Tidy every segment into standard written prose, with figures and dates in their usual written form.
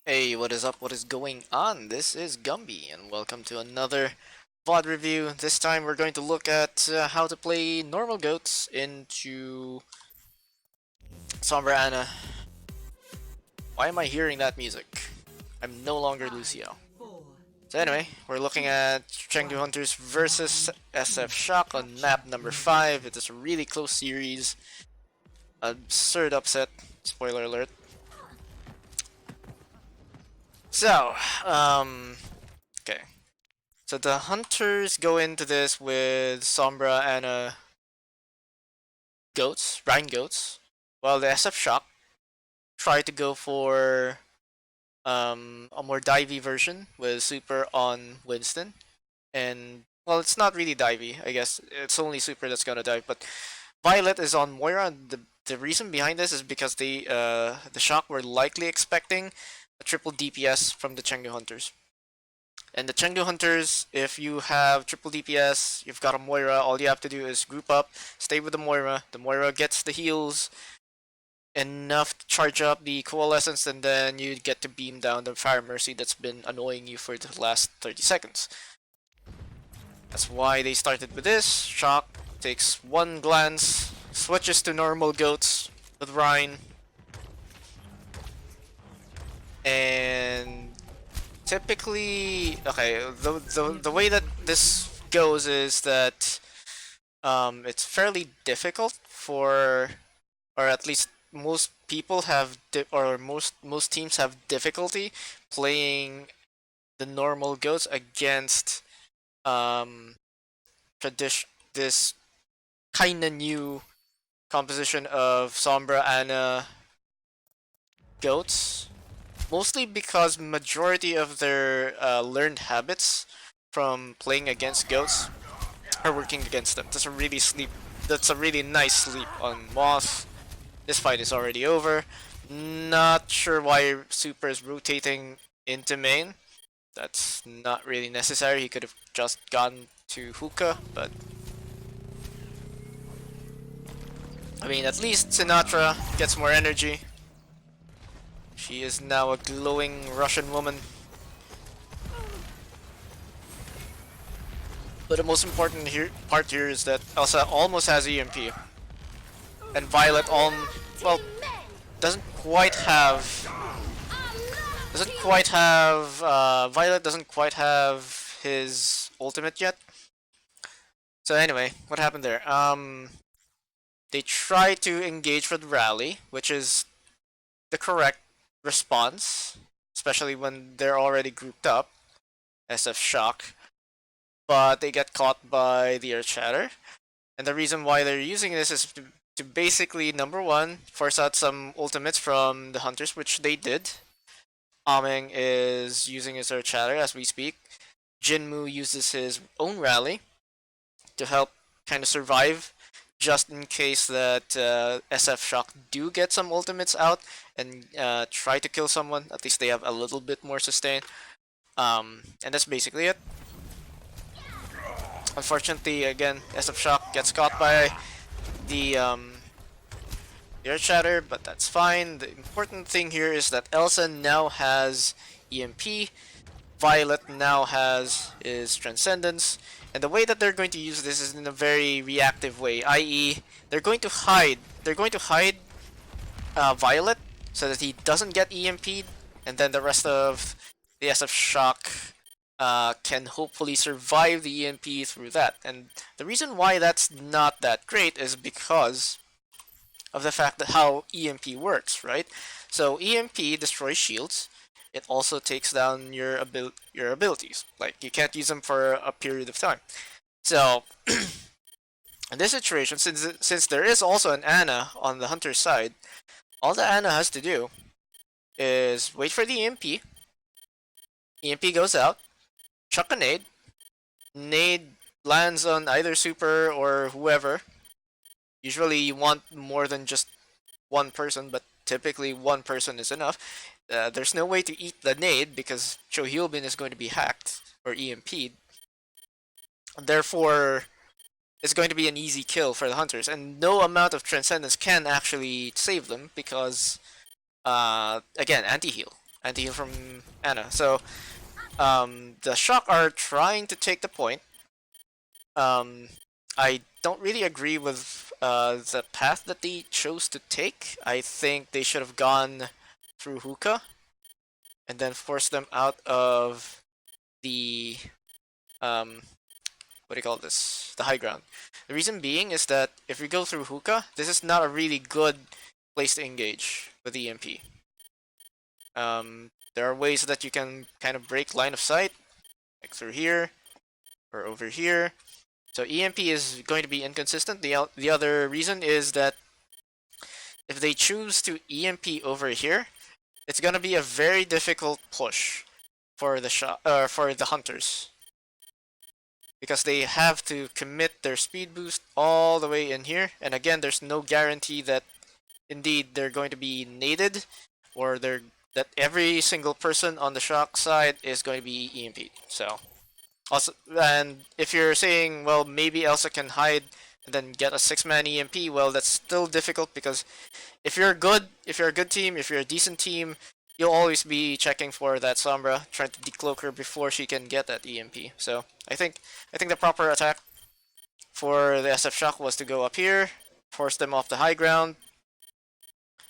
Hey, what is up? What is going on? This is Gumby, and welcome to another VOD review. This time we're going to look at how to play normal goats into Sombra Ana. Why am I hearing that music? I'm no longer Lucio. So anyway, we're looking at Chengdu Hunters versus SF Shock on map number 5. It is a really close series. Absurd upset. Spoiler alert. So, okay. So the hunters go into this with Sombra and goats, Rhine goats, while the SF Shock try to go for a more divey version with super on Winston. And well, it's not really divey, I guess. It's only super that's gonna dive, but Violet is on Moira. And the reason behind this is because the Shock were likely expecting a triple DPS from the Chengdu Hunters. And the Chengdu Hunters, if you have triple DPS, you've got a Moira, all you have to do is group up, stay with the Moira. The Moira gets the heals enough to charge up the Coalescence, and then you get to beam down the Fire Mercy that's been annoying you for the last 30 seconds. That's why they started with this. Shock takes one glance, switches to normal goats with Rhine, and typically, okay, the way that this goes is that it's fairly difficult for, or at least most people have, or most teams have difficulty playing the normal goats against um, this kind of new composition of Sombra Ana goats. Mostly because majority of their learned habits from playing against goats are working against them. That's a really nice sleep on Moss. This fight is already over. Not sure why Super is rotating into main. That's not really necessary. He could have just gone to Hookah, but I mean, at least Sinatra gets more energy. She is now a glowing Russian woman. But the most important part here is that Elsa almost has EMP, and Violet well doesn't quite have Violet doesn't quite have his ultimate yet. So anyway, what happened there? They try to engage with rally, which is the correct response, especially when they're already grouped up. SF Shock, but they get caught by the Earth Shatter. And the reason why they're using this is to basically, number one, force out some ultimates from the Hunters, which they did. Ameng is using his Earth Shatter as we speak. Jinmu uses his own rally to help kind of survive just in case that SF Shock do get some ultimates out and try to kill someone. At least they have a little bit more sustain. And that's basically it. Unfortunately, again, SF Shock gets caught by the Earth Shatter, but that's fine. The important thing here is that Elsa now has EMP, Violet now has his Transcendence, and the way that they're going to use this is in a very reactive way, i.e., they're going to hide Violet so that he doesn't get EMP'd, and then the rest of the SF Shock can hopefully survive the EMP through that. And the reason why that's not that great is because of the fact that how EMP works, right? So EMP destroys shields. It also takes down your abilities. Like you can't use them for a period of time. So in this situation, since there is also an Ana on the hunter's side, all the Ana has to do is wait for the EMP. EMP goes out, chuck a nade. Nade lands on either super or whoever. Usually you want more than just one person, but typically one person is enough. There's no way to eat the nade because Chohyulbin is going to be hacked or EMP'd. Therefore, it's going to be an easy kill for the hunters, and no amount of Transcendence can actually save them because, again, anti-heal. anti-heal from Ana. So the Shock are trying to take the point. I don't really agree with the path that they chose to take. I think they should have gone through Hookah and then forced them out of the um, what do you call this? The high ground. The reason being is that if we go through Hookah, this is not a really good place to engage with EMP. There are ways that you can kind of break line of sight, like through here or over here. So EMP is going to be inconsistent. The other reason is that if they choose to EMP over here, it's gonna be a very difficult push for the for the hunters, because they have to commit their speed boost all the way in here, and again, there's no guarantee that indeed they're going to be naded, or that every single person on the Shock side is going to be EMP'd. So also, and if you're saying, well, maybe Elsa can hide and then get a 6-man EMP, well, that's still difficult, because if you're a good team, if you're a decent team, you'll always be checking for that Sombra, trying to decloak her before she can get that EMP. So I think the proper attack for the SF Shock was to go up here, force them off the high ground,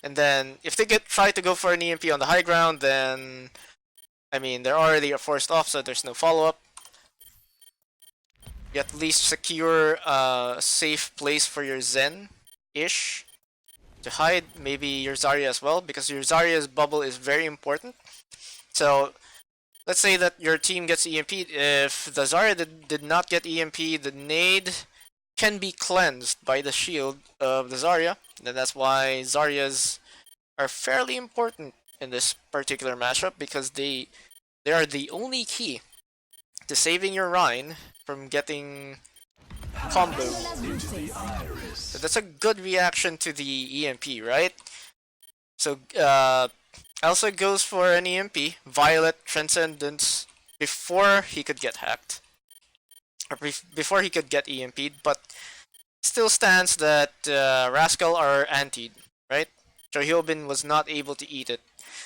and then if they try to go for an EMP on the high ground, then I mean they're already forced off, so there's no follow-up. You at least secure a safe place for your Zen-ish to hide, maybe your Zarya as well, because your Zarya's bubble is very important. So let's say that your team gets EMP'd. If the Zarya did not get EMP, the nade can be cleansed by the shield of the Zarya. And that's why Zaryas are fairly important in this particular matchup, because they are the only key to saving your Rhine from getting combo. So that's a good reaction to the EMP, right? So Elsa goes for an EMP, Violet Transcendence before he could get hacked, or before he could get EMP'd, but still stands that Rascal are antied, right? Chohyobin was not able to eat it.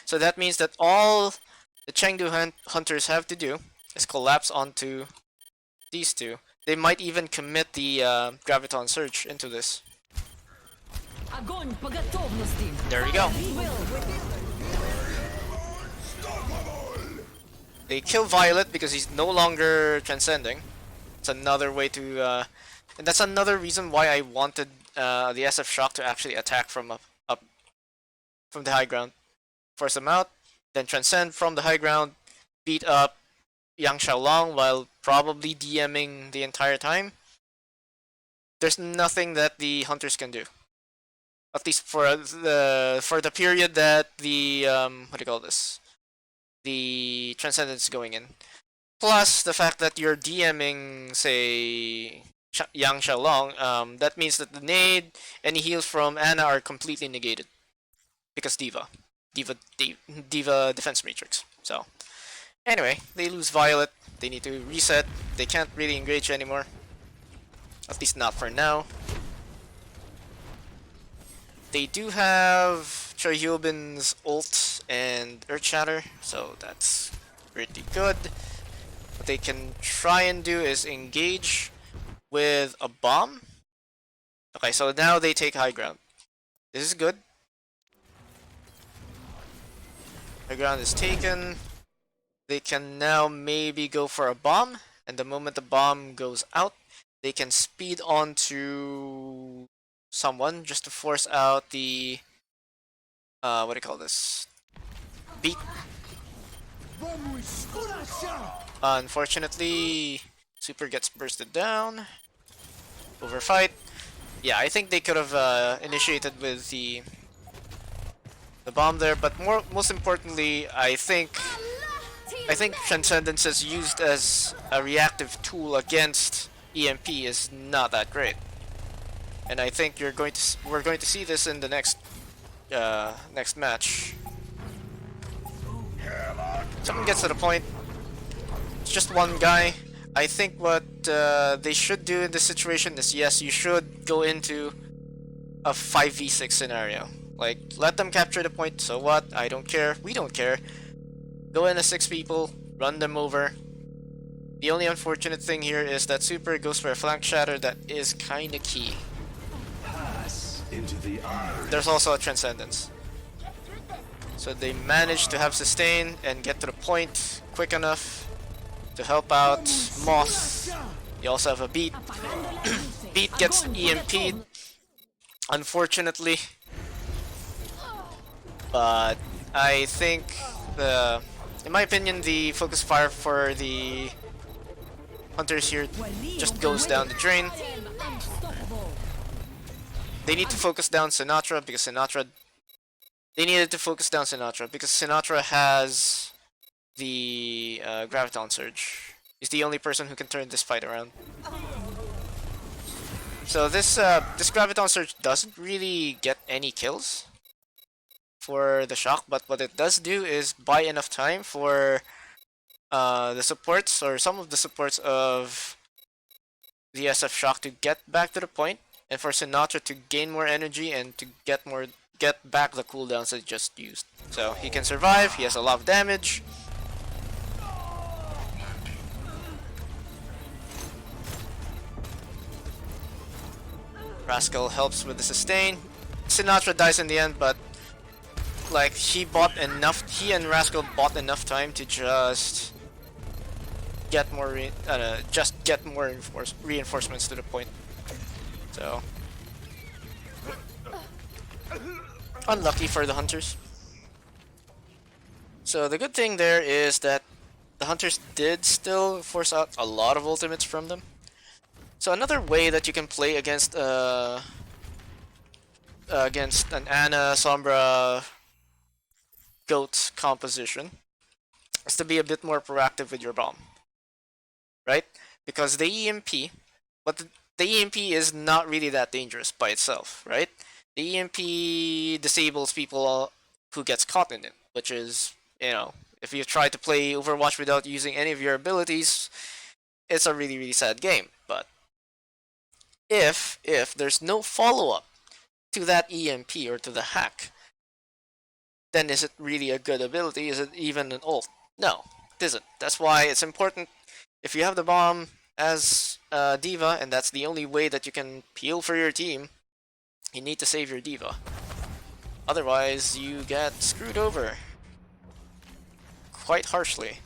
So that means that all the Chengdu hunters have to do is collapse onto these two. They might even commit the Graviton Surge into this. There we go. They kill Violet because he's no longer transcending. It's another way to, and that's another reason why I wanted the SF Shock to actually attack from up from the high ground, force them out, then transcend from the high ground, beat up Yang Xiaolong while probably DMing the entire time. There's nothing that the hunters can do, at least for the period that the what do you call this? The Transcendence is going in. Plus the fact that you're DMing, say, Yang Xiaolong, that means that the nade, any heals from Ana are completely negated, because Diva defense matrix. So anyway, they lose Violet. They need to reset. They can't really engage anymore, at least not for now. They do have Chohyobin's ult and Earth Shatter, so that's pretty good. What they can try and do is engage with a bomb. Okay, so now they take high ground. This is good. High ground is taken. They can now maybe go for a bomb, and the moment the bomb goes out, they can speed on to someone just to force out the what do you call this? Beat. Unfortunately, Super gets bursted down. Overfight. Yeah, I think they could have initiated with the bomb there, but most importantly, I think Transcendence is used as a reactive tool against EMP is not that great, and I think we're going to see this in the next match. Someone gets to the point. It's just one guy. I think what they should do in this situation is, yes, you should go into a 5v6 scenario. Like, let them capture the point. So what? I don't care. We don't care. Go in as 6 people, run them over. The only unfortunate thing here is that Super goes for a flank shatter that is kinda key. There's also a Transcendence. So they managed to have sustain and get to the point quick enough to help out Moth. You also have a Beat. Beat gets EMP'd, unfortunately. But I think in my opinion, the focus fire for the Hunters here just goes down the drain. They need to focus down Sinatra because they needed to focus down Sinatra because Sinatra has the Graviton Surge. He's the only person who can turn this fight around. So this Graviton Surge doesn't really get any kills for the Shock, but what it does do is buy enough time for the supports or some of the supports of the SF Shock to get back to the point, and for Sinatra to gain more energy and to get back the cooldowns that he just used. So he can survive, he has a lot of damage. Rascal helps with the sustain. Sinatra dies in the end, but like he and Rascal bought enough time to just get more reinforcements to the point. So unlucky for the Hunters. So the good thing there is that the Hunters did still force out a lot of ultimates from them. So another way that you can play against an Ana-Sombra-GOATS composition is to be a bit more proactive with your bomb, right? Because the EMP, but the EMP is not really that dangerous by itself, right? The EMP disables people who gets caught in it, which is, you know, if you try to play Overwatch without using any of your abilities, it's a really, really sad game. But if there's no follow-up to that EMP or to the hack, then is it really a good ability? Is it even an ult? No, it isn't. That's why it's important, if you have the bomb as D.Va, and that's the only way that you can peel for your team, you need to save your D.Va. Otherwise, you get screwed over quite harshly.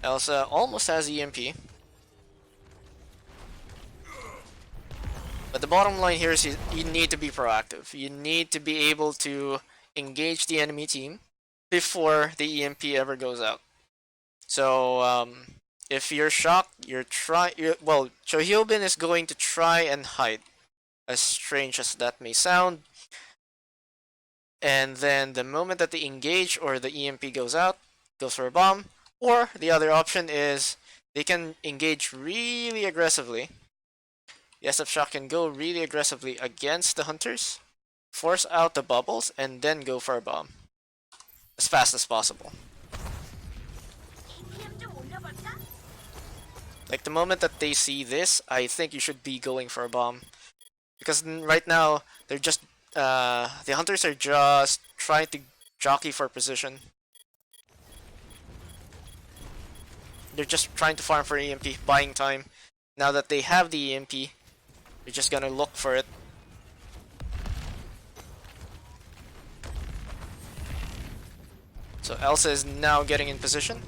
Elsa almost has EMP. But the bottom line here is you need to be proactive. You need to be able to engage the enemy team before the EMP ever goes out. So if you're shocked, well, Chohyobin is going to try and hide, as strange as that may sound. And then the moment that they engage or the EMP goes out, goes for a bomb. Or the other option is they can engage really aggressively. The SF Shock can go really aggressively against the Hunters, force out the bubbles, and then go for a bomb as fast as possible. Like the moment that they see this, I think you should be going for a bomb. Because right now, they're just, the Hunters are just trying to jockey for position. They're just trying to farm for EMP, buying time. Now that they have the EMP, they're just gonna look for it. So Elsa is now getting in position.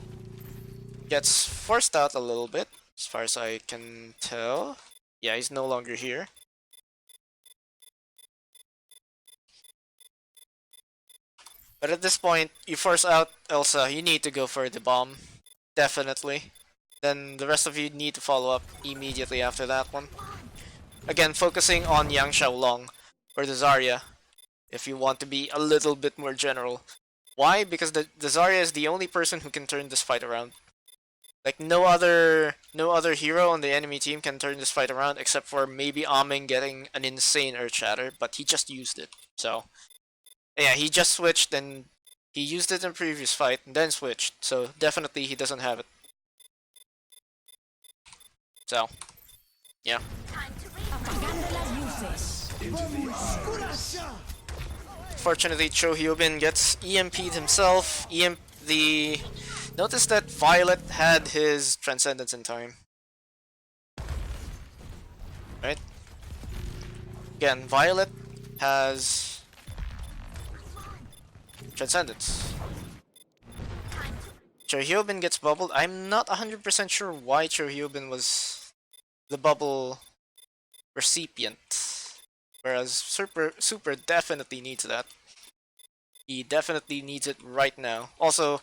Gets forced out a little bit, as far as I can tell. Yeah, he's no longer here. But at this point, you force out Elsa, you need to go for the bomb. Definitely. Then the rest of you need to follow up immediately after that one. Again, focusing on Yang Xiaolong or the Zarya, if you want to be a little bit more general. Why? Because the Zarya is the only person who can turn this fight around. Like no other hero on the enemy team can turn this fight around except for maybe Aming getting an insane Earth Shatter, but he just used it. So yeah, he just switched and he used it in a previous fight and then switched. So definitely he doesn't have it. So yeah. Fortunately, Chohyobin gets EMP'd himself. The notice that Violet had his Transcendence in time. Right? Again, Violet has Transcendence. Chohyobin gets bubbled. I'm not 100% sure why Chohyobin was the bubble recipient. Whereas Super definitely needs that. He definitely needs it right now. Also,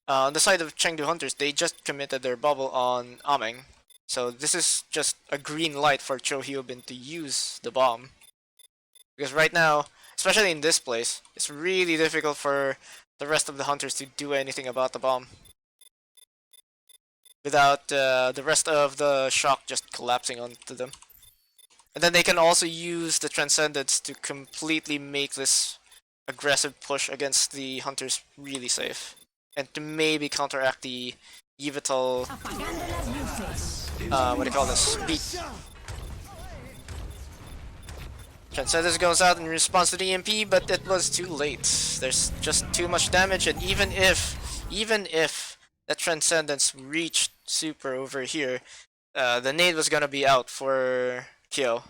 on the side of Chengdu Hunters, they just committed their bubble on Ameng. So this is just a green light for Cho Hyobin to use the bomb. Because right now, especially in this place, it's really difficult for the rest of the hunters to do anything about the bomb. Without the rest of the shock just collapsing onto them. And then they can also use the Transcendence to completely make this aggressive push against the hunters really safe. And to maybe counteract the Yveltal, what do you call this? Beat. Transcendence goes out in response to the EMP, but it was too late. There's just too much damage, and even if that Transcendence reached Super over here, the nade was gonna be out for Kyo.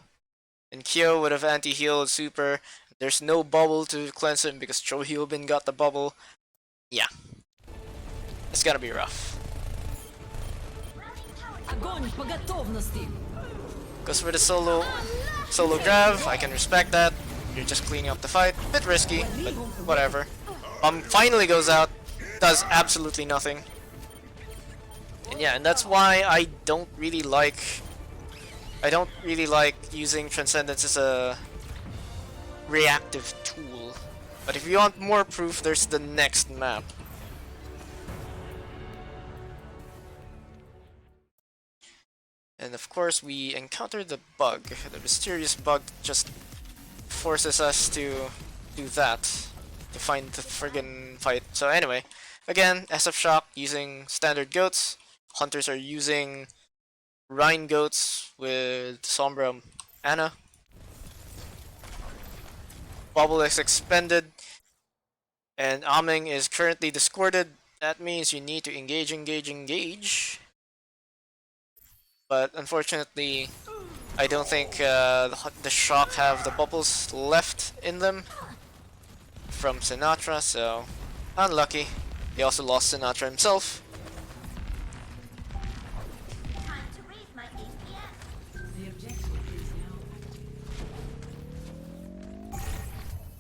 And Kyo would have anti-healed Super. There's no bubble to cleanse him because Cho Hyobin got the bubble. Yeah. It's gonna be rough. Goes for the solo grab. I can respect that. You're just cleaning up the fight. Bit risky, but whatever. Finally goes out. Does absolutely nothing. And yeah, and that's why I don't really like using Transcendence as a reactive tool. But if you want more proof, there's the next map. And of course, we encountered the bug. The mysterious bug just forces us to do that to find the friggin' fight. So anyway, again, SF Shock using standard goats. Hunters are using Rhine goats with Sombra Ana. Bubble is expended, and Ameng is currently discorded. That means you need to engage. But unfortunately, I don't think the Shock have the bubbles left in them from Sinatra, so unlucky. He also lost Sinatra himself.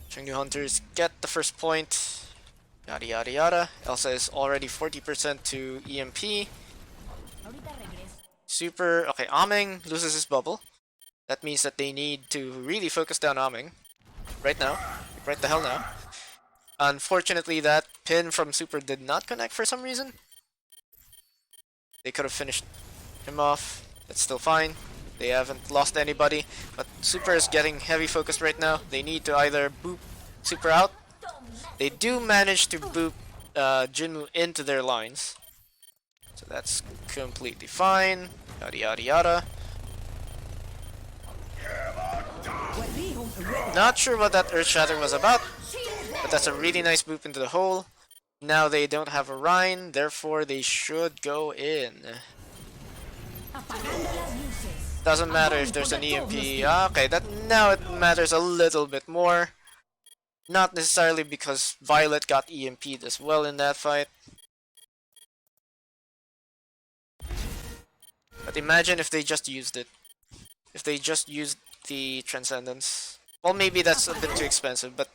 Chengdu Hunters get the first point. Yada yada yada. Elsa is already 40% to EMP. Super. Okay, Ameng loses his bubble. That means that they need to really focus down Ameng. Right now. Right the hell now. Unfortunately, that pin from Super did not connect for some reason. They could have finished him off. That's still fine. They haven't lost anybody. But Super is getting heavy focused right now. They need to either boop Super out. They do manage to boop Jinmu into their lines. So that's completely fine. Yada yada yada. Not sure what that Earth Shatter was about, but that's a really nice boop into the hole. Now they don't have a Rhine, therefore they should go in. Doesn't matter if there's an EMP. Okay, now it matters a little bit more. Not necessarily because Violet got EMP'd as well in that fight. But imagine if they just used it. If they just used the Transcendence. Well, maybe that's a bit too expensive, but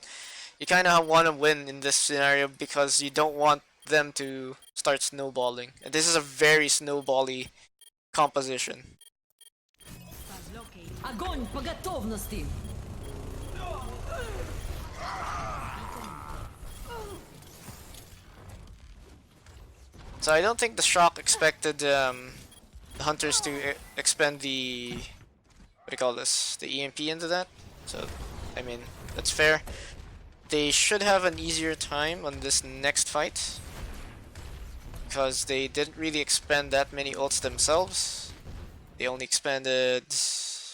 you kind of want to win in this scenario because you don't want them to start snowballing. And this is a very snowbally composition. So I don't think the Shock expected the Hunters to expend the, what do you call this, the EMP into that. So, I mean, that's fair. They should have an easier time on this next fight because they didn't really expend that many ults themselves. They only expended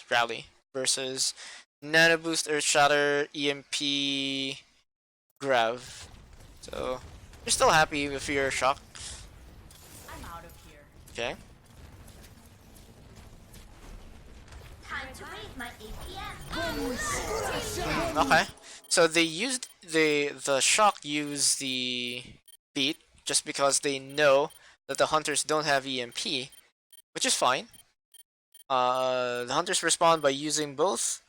Rally versus Nano Boost, Earth Shatter, EMP, Grav. So You're still happy with your shock. I'm out of here. Okay. Time to raise my APM. Okay. So they used the shock use the beat just because they know that the hunters don't have EMP, which is fine. The hunters respond by using both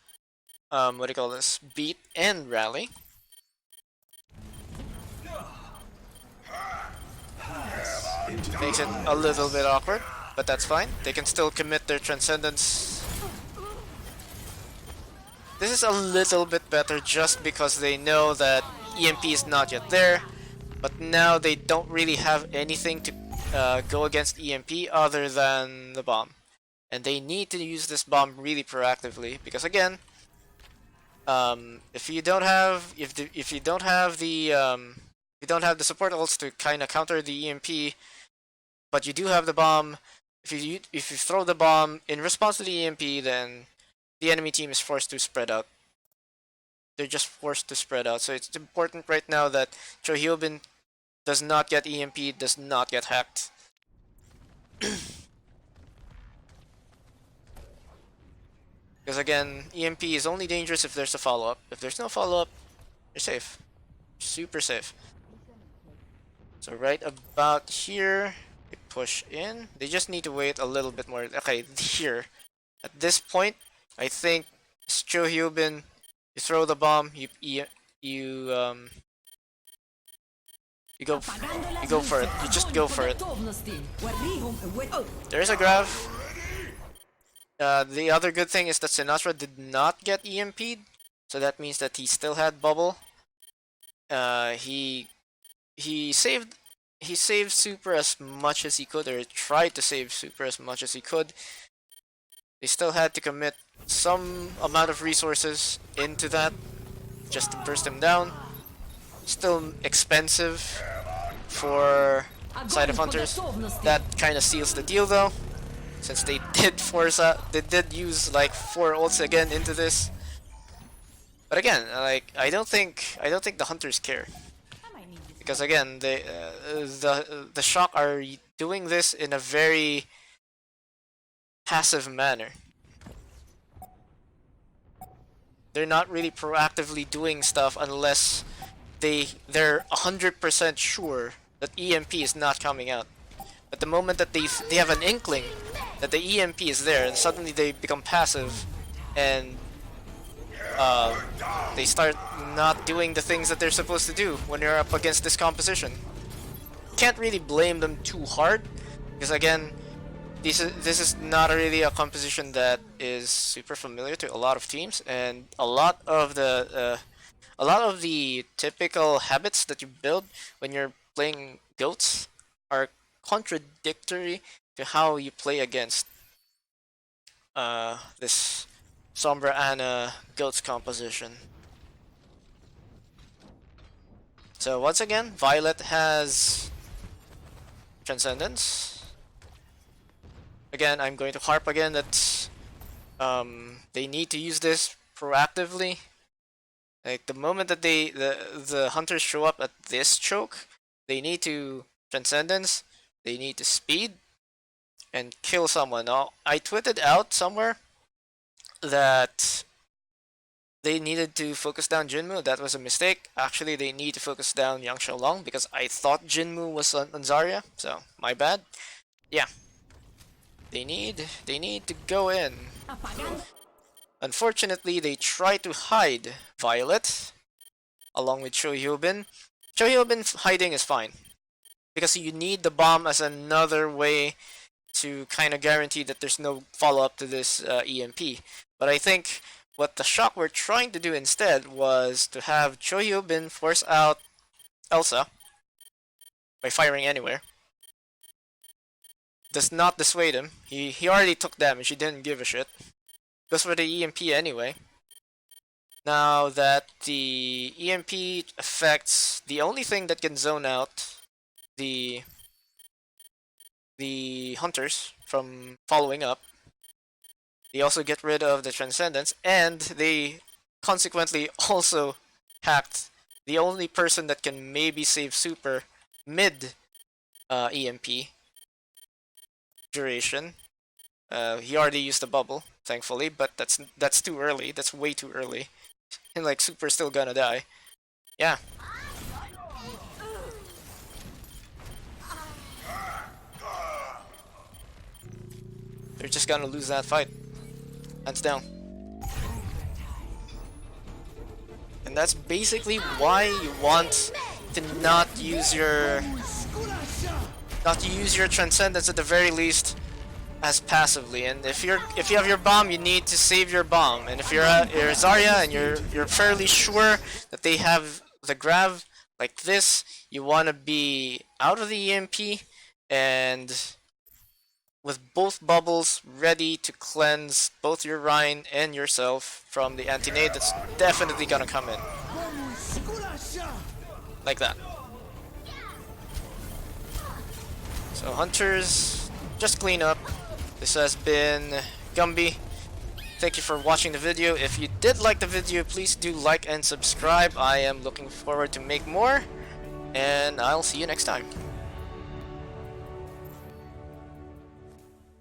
what do you call this? Beat and rally. Makes it a little bit awkward, but that's fine. They can still commit their transcendence. This is a little bit better just because they know that EMP is not yet there, but now they don't really have anything to go against EMP other than the bomb. And they need to use this bomb really proactively because again, if you don't have if you don't have the you don't have the support ults to kind of counter the EMP, but you do have the bomb. If you throw the bomb in response to the EMP, then the enemy team is forced to spread out. They're just forced to spread out. So it's important right now that Chohyobin does not get EMP, does not get hacked. Because again, EMP is only dangerous if there's a follow-up. If there's no follow-up, you're safe. Super safe. So right about here, they push in. They just need to wait a little bit more. Okay, here. At this point, I think Chohyobin, you throw the bomb, you go for it. You just go for it. There's a grab. The other good thing is that Sinatra did not get EMP'd, so that means that he still had bubble. He saved Super as much as he could, or tried to save Super as much as he could. They still had to commit some amount of resources into that just to burst him down. Still expensive for side of hunters. That kind of seals the deal though, since they did use like 4 ults again into this. But again, like I don't think the hunters care, because again the shock are doing this in a very passive manner. They're not really proactively doing stuff unless they're 100% sure that EMP is not coming out. But the moment that they have an inkling that the EMP is there, and suddenly they become passive, and they start not doing the things that they're supposed to do when you're up against this composition. Can't really blame them too hard, because again, this is not really a composition that is super familiar to a lot of teams, and a lot of the typical habits that you build when you're playing goats are contradictory to how you play against this Sombra Ana goats composition. So once again, Violet has Transcendence. Again, I'm going to harp again that they need to use this proactively. Like the moment that the hunters show up at this choke, they need to Transcendence, they need to speed, and kill someone. Now, I tweeted out somewhere that they needed to focus down Jinmu. That was a mistake. Actually, they need to focus down Yang Xiaolong because I thought Jinmu was on Zarya, so my bad. Yeah. They need to go in. Unfortunately, they try to hide Violet along with Chohyobin. Chohyobin hiding is fine because you need the bomb as another way to kind of guarantee that there's no follow-up to this EMP. But I think what the Shock were trying to do instead was to have Chohyobin force out Elsa by firing anywhere. Does not dissuade him. He already took damage, he didn't give a shit. Goes for the EMP anyway. Now that the EMP affects the only thing that can zone out the hunters from following up, they also get rid of the Transcendence, and they consequently also hacked the only person that can maybe save Super mid EMP duration. He already used the bubble, thankfully, but that's too early. That's way too early. And like Super's still gonna die. Yeah. They're just gonna lose that fight. Hands down. And that's basically why you want to not use your transcendence at the very least as passively. And if you have your bomb, you need to save your bomb. And if you're Zarya and you're fairly sure that they have the grab like this, you want to be out of the EMP and with both bubbles ready to cleanse both your Rhine and yourself from the anti-nade that's definitely gonna come in. Like that. So hunters, just clean up. This has been Gumby. Thank you for watching the video. If you did like the video, please do like and subscribe. I am looking forward to make more, and I'll see you next time.